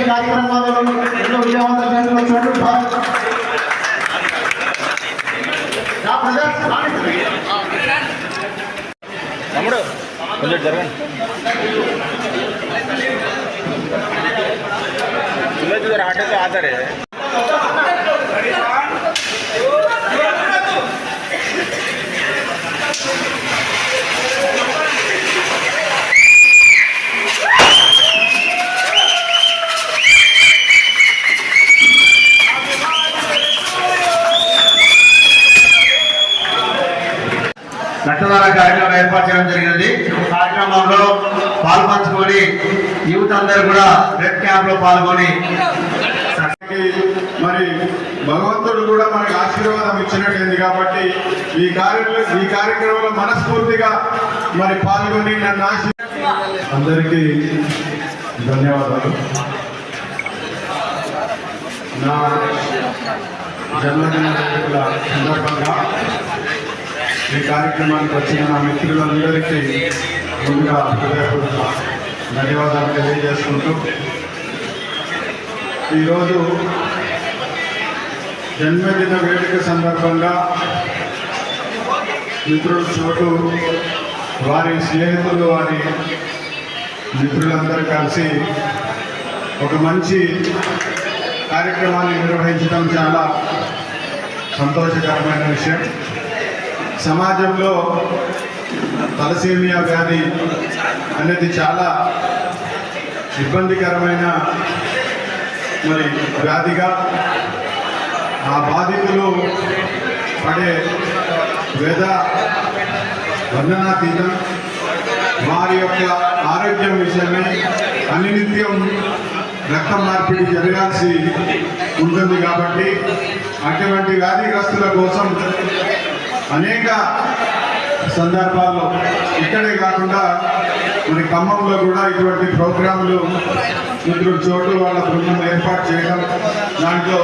కార్యక్రమాలలో ఎన్నో విజయవంతం తమ్ముడు కొంచెం జరగండి ఆటో ఆధారే రక్తదాన కార్యక్రమం ఏర్పాటు చేయడం జరిగింది. కార్యక్రమంలో పాల్పంచుకొని యూత్ అందరూ కూడా బ్లడ్ క్యాంప్ లో పాల్గొని మరి భగవంతుడు కూడా మనకు ఆశీర్వాదం ఇచ్చినట్టుంది. కాబట్టి ఈ కార్యక్రమంలో మనస్ఫూర్తిగా మరి పాల్గొని నన్ను అందరికీ ధన్యవాదాలు. నా జన్మదిన వేడుకల సందర్భంగా ఈ కార్యక్రమానికి వచ్చిన నా మిత్రులందరికీ ముందుగా హృదయపూర్వక ధన్యవాదాలు తెలియజేసుకుంటూ ఈరోజు జన్మదిన వేడుక సందర్భంగా మిత్రుడు చోటు వారి స్నేహితులు వారి మిత్రులందరూ కలిసి ఒక మంచి కార్యక్రమాన్ని నిర్వహించడం చాలా సంతోషకరమైన విషయం. సమాజంలో తలసేమియా వ్యాధి అనేది చాలా ఇబ్బందికరమైన మరి వ్యాధిగా ఆ బాధితులు పడే వేద వర్ణనాతీతం. వారి యొక్క ఆరోగ్యం విషయమై అనినిత్యం రక్త మార్పిడి జరగాల్సి ఉంటుంది. కాబట్టి అటువంటి వ్యాధిగ్రస్తుల కోసం అనేక సందర్భాల్లో ఇక్కడే కాకుండా మరి ఖమ్మంలో కూడా ఇటువంటి ప్రోగ్రాంలు మిత్రుడు చోటు వాళ్ళ బృందం ఏర్పాటు చేయడం, దాంట్లో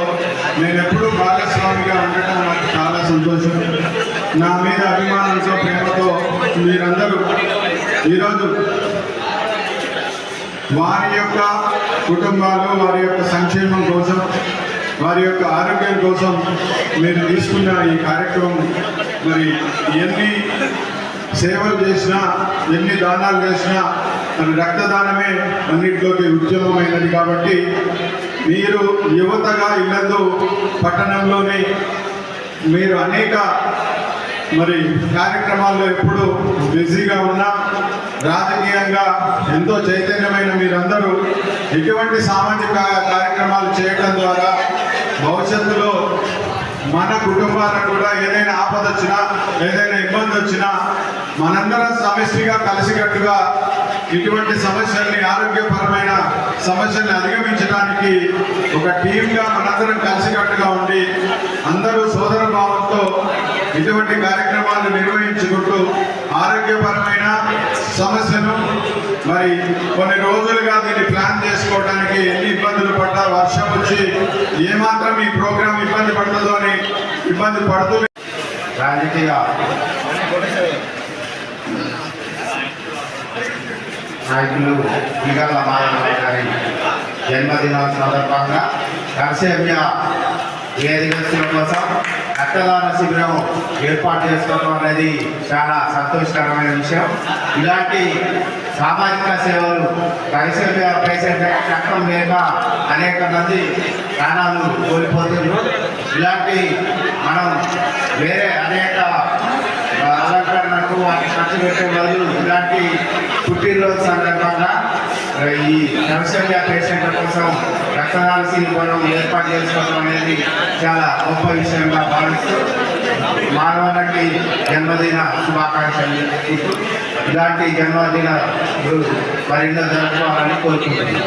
నేను ఎప్పుడూ భాగస్వామిగా ఉండటం నాకు చాలా సంతోషం. నా మీద అభిమానంతో ప్రేమతో మీరందరూ ఈరోజు వారి యొక్క కుటుంబాలు వారి యొక్క సంక్షేమం కోసం వారి యొక్క ఆరోగ్యం కోసం మీరు తీసుకున్న ఈ కార్యక్రమం మరి ఎన్ని సేవలు చేసినా ఎన్ని దానాలు చేసినా మరి రక్తదానమే అన్నింటిలోకి ఉద్యమమైనది. కాబట్టి మీరు యువతగా ఇల్లందు పట్టణంలోని మీరు అనేక మరి కార్యక్రమాల్లో ఎప్పుడు బిజీగా ఉన్నా రాజకీయంగా ఎంతో చైతన్యమైన మీరందరూ ఇటువంటి సామాజిక కార్యక్రమాలు చేయడం ద్వారా భవిష్యత్తులో మన కుటుంబాలకు కూడా ఏదైనా ఆపద వచ్చినా ఏదైనా ఇబ్బంది వచ్చినా మనందరం సమిష్టిగా కలిసికట్టుగా ఇటువంటి సమస్యల్ని ఆరోగ్యపరమైన సమస్యల్ని అధిగమించడానికి ఒక టీంగా మనందరం కలిసికట్టుగా ఉండి అందరూ సోదర భావంతో ఇటువంటి కార్యక్రమాలు నిర్వహించుకుంటూ ఆరోగ్యపరమైన సమస్యను మరి కొన్ని రోజులుగా దీన్ని ప్లాన్ చేసుకోవడానికి ఎన్ని ఇబ్బందులు పడ్డా వర్షం వచ్చి ఏమాత్రం ఈ ప్రోగ్రాం ఇబ్బంది పడుతుందో అని ఇబ్బంది పడుతూ రాజకీయ నాయకులు దిగల మాధవ గారి జన్మదినం సందర్భంగా తలసేమియా వ్యాధిగ్రస్తుల కోసం రక్తదాన శిబిరం ఏర్పాటు చేసుకోవడం అనేది చాలా సంతోషకరమైన విషయం. ఇలాంటి సామాజిక సేవలు తలసేమియా పేషెంట్ రక్తం లేక అనేక మంది ప్రాణాలు కోల్పోతున్నారు. ఇలాంటి మనం వేరే అనేక అలంకరణకు వాటి ఖర్చు పెట్టే బదులు ఇలాంటి పుట్టినరోజు సందర్భంగా ఈ తలసేమియా పేషెంట్ల కోసం రక్తదాన శిబిరం ఏర్పాటు చేసుకోవడం అనేది చాలా గొప్ప విషయంగా భావిస్తూ మానవానికి జన్మదిన శుభాకాంక్షలు చెప్పుకుంటూ ఇలాంటి జన్మదిన మరెన్నో జరుపుకోవాలని కోరుకుంటున్నాను.